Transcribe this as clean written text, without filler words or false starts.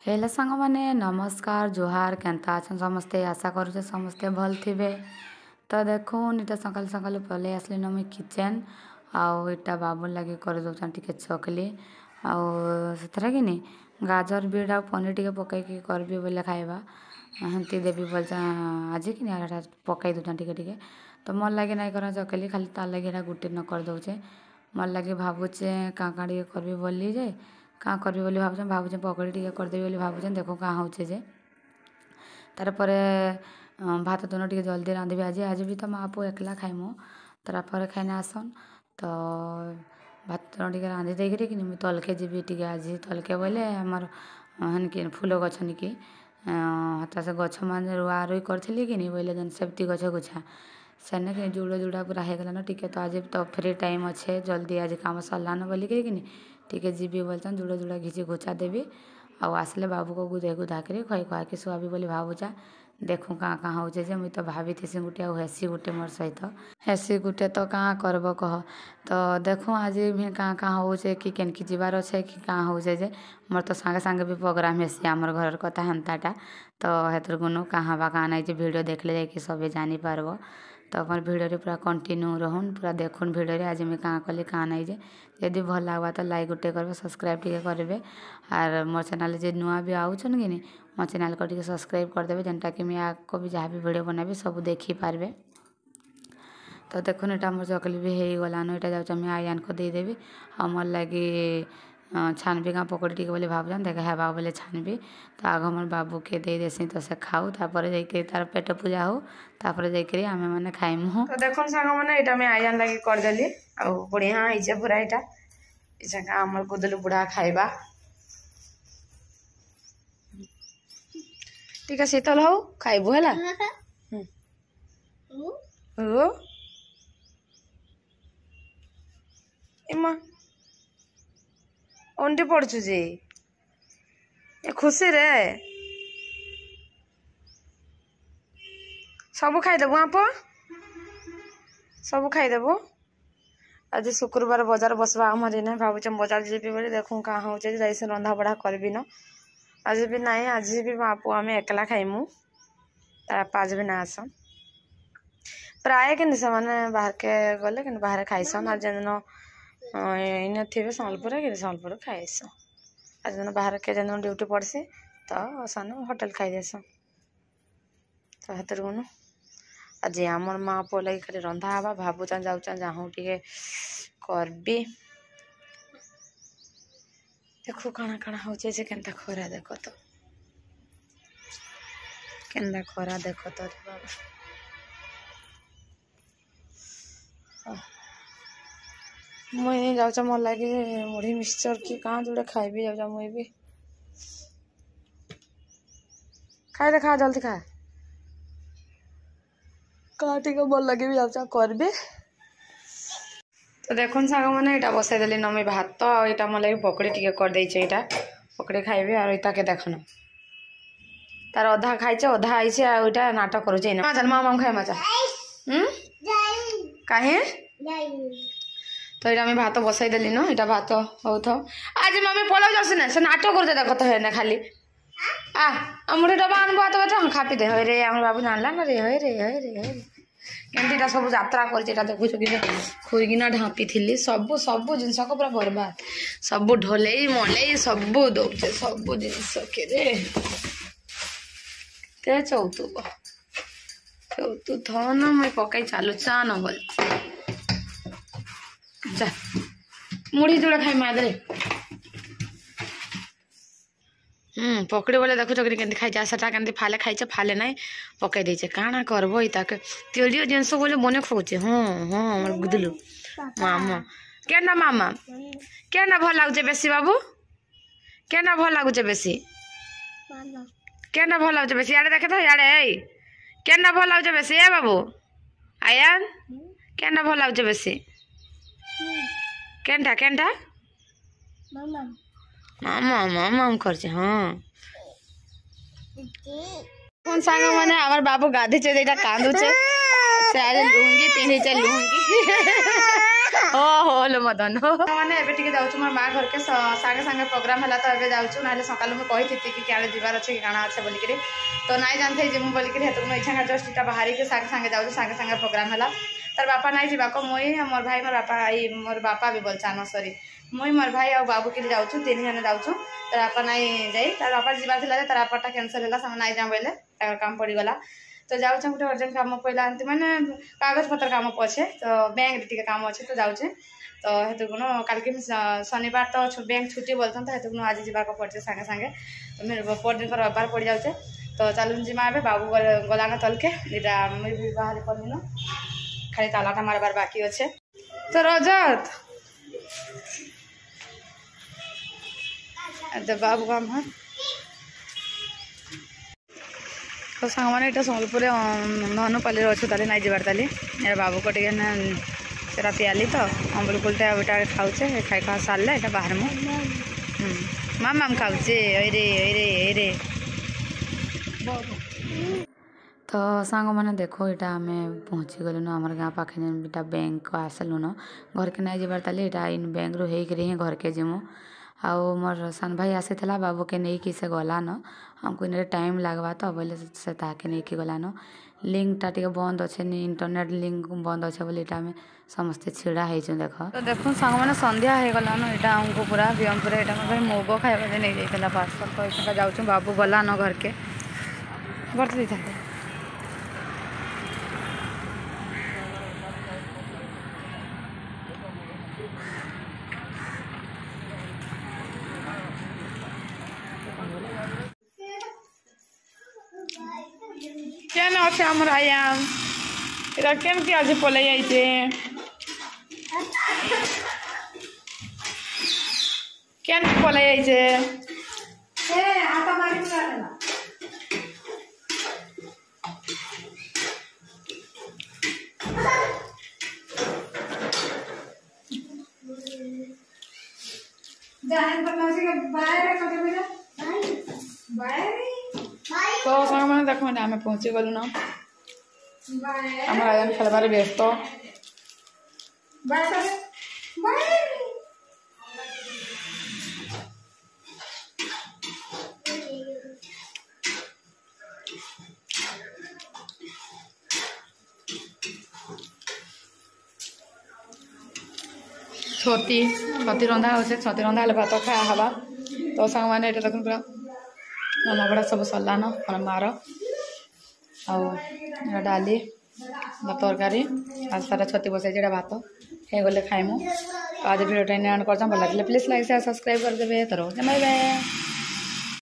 Hello सांग माने नमस्कार जोहार केनता अछन समस्ते आशा करूचे समस्ते भल थिबे। तो देखुन इटा सकाल सकाल पले आसली न मुई किचन आउ इटा बाबू लगे कर दउछन टिके चकली आउ सेथरा कि नी गाजर बीट आ पनीर टिके पकाई के करबी बोले खाइबा हंती देबी बोलचा आज कि नी आटा पकाई दउछन टिके टिके। तो मोर लगे नहीं कर चकली खाली तार लगे एटा गुटे न कर दउचे मोर लगे भाबुचे का टिके करबी बोली जे का करबी बोली भाबुचे पकड़ी टिके करदेबी बोली भाबुचे देखो का होचे जे तार परे भात तुन टिके जल्दी रांधबी आज आज भी तो माँ पुआ एकला खाइमु तार पर खाइने आसन तो भात तुन टिके रांधि देकरी कि मुई तलके जीबी टिके आज तलके बोले हमर हनकी फूल गछ निकी हता से गछ मान रुआ रुई करथिली कि नी बोले जन सेफ्टी गछ गुछा सेने कि जुड़ा जुड़ा पूरा हेगला न टिके तो आज तो फ्री टाइम अच्छे जल्दी आज काम सरला न बोलिक कि नी टिके जीबी बोलचन जुड़ा जुड़ा घिची घुचा देबी आउ आसले बाबू को गुदे गुदा करी खुआई खुआ के सुआबी बोली भाबुचा देखूँ कहाँ कहाँ होचे जे मुई तो भाभी थी गुटे आउ हेसी गुटे मोर सहित हेसी गुटे तो कहाँ करब कह तो देखूँ आज भी कहाँ कहाँ होचे कि केन की जीवार अच्छे कि कहाँ होचे जे मोर तो सांगे सांगे भी प्रोग्राम हेसी आमर घर कथा हेन्ताटा तो हेतर गुनु कहाँ बा कहाँ नहीं वीडियो देखले जाकि सबे जानी पारबो। तो अपन भिडियो पूरा कंटिन्यू रहन पूरा देखुन भिडियो आज मैं कहाँ कली कहाँ नहीं जे यदि भल लगवा तो लाइक गुटे करबे सब्सक्राइब टिके करबे और मोर चैनल जे नुआ भी आउछन कि नी मो चैनल को टिके सब्सक्राइब करदेबे जेनटा कि मैं आपको भी जहाँ भी वीडियो बनाबी सब देखी पारबे। तो देखुन एटा मोर चकली भी हो गलान एटा जाऊँ मैं आयान को देदेवी आ मोर लगी छानबी गाँ पकड़ी टिके बोले भाबुन देख हेबा बोले छानबी तो आग मोर बाबू के दे देसी तो से खाऊ तापर जाकि तार पेट पूजा हो तापर जाकि आमे माने खाइमु। तो देखुन सांग माने एटा मैं आयान लगी कर देली आ बढ़िया इजे पूरा एटा इजका हमर गुदलु बुढ़ा खाइबा टिका शीतल हो खाइबु हैला ओ एमा ओंटी पड़छु जे ए खुशी रे सब खाइदेबु आप सब खाइदेबु आज शुक्रवार बाजार बसवा हमारे ना भावुचे बाजार जीबी बोले देखूँ कहाँ होचे जैसे रंधा बढ़ा करबी न आज भी नहीं आज भी बापू आम एकला खाइमु तार आज भी ना आसन प्राय कि से बाहर के गले कि बाहर खाइसन आज जेन इन थे सम्बलपुर कि सम्बलपुर खाइस आज दिन बाहर के जेन ड्यूटी पड़सी तो सन होटल खाई देसन तो हेतर गुनु आज आमर माँ पुआ लगे खाली रंधा हवा भाबुचान जाऊचान जाऊँ टिके करबी देखो काना काना होचे जे केनता खरा देखो तो केनता खरा देखो तो बाबा मुई जाऊचा मोर लगे मुढ़ी मिक्सचर की कहाँ जोड़े खाइबी जाऊचा मुई भी खाए दे खा जल्दी खा टिके मोर लगे भी जाऊचा करबी। तो देखुन सांग मैंने यहाँ बसई देली न मुई भात तो यहाँ मोर लगे पकड़ी टिके कर देइछे यहाँ पकड़ी खाइबे और इता के देखन तार अधा खाइछे अधा आइछे आ ओइटा नाटक करूछे ना चल मामा खाइ मचा काहे तो यहाँ मैं भात बसई देली न यहाँ भात हो तो आज मम्मी पलाउ जासी ना से नाटक करते देख तो है ना खाली आ मुठे डबा आनबो आत बात खापी दे रे हमर बाबू जानला ना रे हे रे हे रे हे केनतीटा सब यात्रा कर देखु कि खुईकिना ढापी थी सब सब जिनस को पूरा बर्बाद सब ढोले मले सब दौचे सब जिनस के रे ते चौतु थ न मैं पकई चालू चा न बोल जा मुढ़ी जोड़ा खाई मादरे पकड़ी बोले देखो चकरी के खाई सेटा के फाले खाई फाले ना पकई देचे काଣା करबो इताके तेलियो जिनस बोले बने खोचे हाँ हाँ हमर गुदलु मामा केना मामा केना भल लागुचे बेसी बाबू केना भल लागुचे बेसी केना भल लागुचे बेसी याडे देखे तो याडे केना भल लागुचे बेसी ए बाबू आयान केना भल लागुचे बेसी केनटा केनटा मामा मामा मामा करछे हाँ कौन सांग माने हमर बाबू गाधी छे एटा कांदुचे से आज लुंगी पिंधि चे लुंगी हो लो मदन मैंने एबे टिके जाउछु मोर माँ घर के सागे सागे प्रोग्राम हला तो एबे जाउछु नाले सकाल में कहि थी कि क्या जीवार अच्छे कि काना अच्छे बोल के तो नाई जानते जे मु बोल के हेतु इच्छा का जस्ट इटा बाहरी के सागे सागे जाउछु सागे सागे प्रोग्राम हला तार बापा नाई जीवा को मोई मोर भाई मोर बापा आई मोर बापा भी बोलछान सॉरी मुई मोर भाई और बाबू के जाउछु तीन जने जाउछु तार बापा नाई जाई तार बापा जीवार थिला तार बापाटा कैंसिल हला सम नाई जा बोले तार काम पड़ी गला तो जाउछु गोटे अर्जेंट काम पइला अंति माने कागज पत्र काम पछे तो बैंक टिके काम अच्छे तो जाउछु तो हेतु गुण काल के शनिवार तो बैंक छुट्टी बोलतन तो हेतु गुण आज जीवा को पड़े सागे सागे तो मेरे परदिन को रविवार पड़ जाउछे तो चलू जीमा ए बाबू गलाना तल के इटा मुई भी बाहर पड़िनो खाली तालाटा मारबार बाकी अच्छे तो रजत तो बाबू काम है तो सांग मैंने यहाँ सम्बलपुर ननुपाली अच्छे ताली नाई जबार ताली बाबू को टे सेरा पियाली तो अम्बलपुलटा बेटा खाऊे खाई खा सारे यहाँ बाहर मु माम खाऊे रे तो सांग मैंने देखो यहाँ आम पहुँची गलुन आम गाँ पाखे जेटा बैंक आसलुन घर के नाई जबार ताली यहाँ इन बैंक रू होकर ही घर के जीमु आउ मोर सान भाई आसी बाबू के नहीं कि से गलान हमको इन टाइम लगवा तो बोले से ताके नहीं कि गलान लिंकटा टे बंद अच्छे इंटरनेट लिंक बंद अच्छे बोले आम समस्ते छिड़ा हो देख तो देखो सांग मैंने संध्या हो गलान यहाँ आमको पूरा बियमपुर यहाँ मुग खाଇବା नहीं जाता पार्सल तो यहाँ जाऊँ बाबू गलान घर के बर्त दी था क्या ना अच्छे आम आयाम इधर केम कि आज पलै आइचे केन पलै आइचे तो सांग मैंने देख मैंने आम पहुँची गलु ना आम आयाम खेलबार व्यस्त छती रंधा अच्छे छती रंधा हेल्ले भात खाया हवा तो सांग मैंने ये देख पूरा रंधाबड़ा सब सरलान मोर मार आ डाली तरकारी आज सारा छती बसाई भात हो गले खाइमु आज भिडियो एंड कर भल लगे प्लीज लाइक शेयर सब्सक्राइब करदे तो बाय बाय।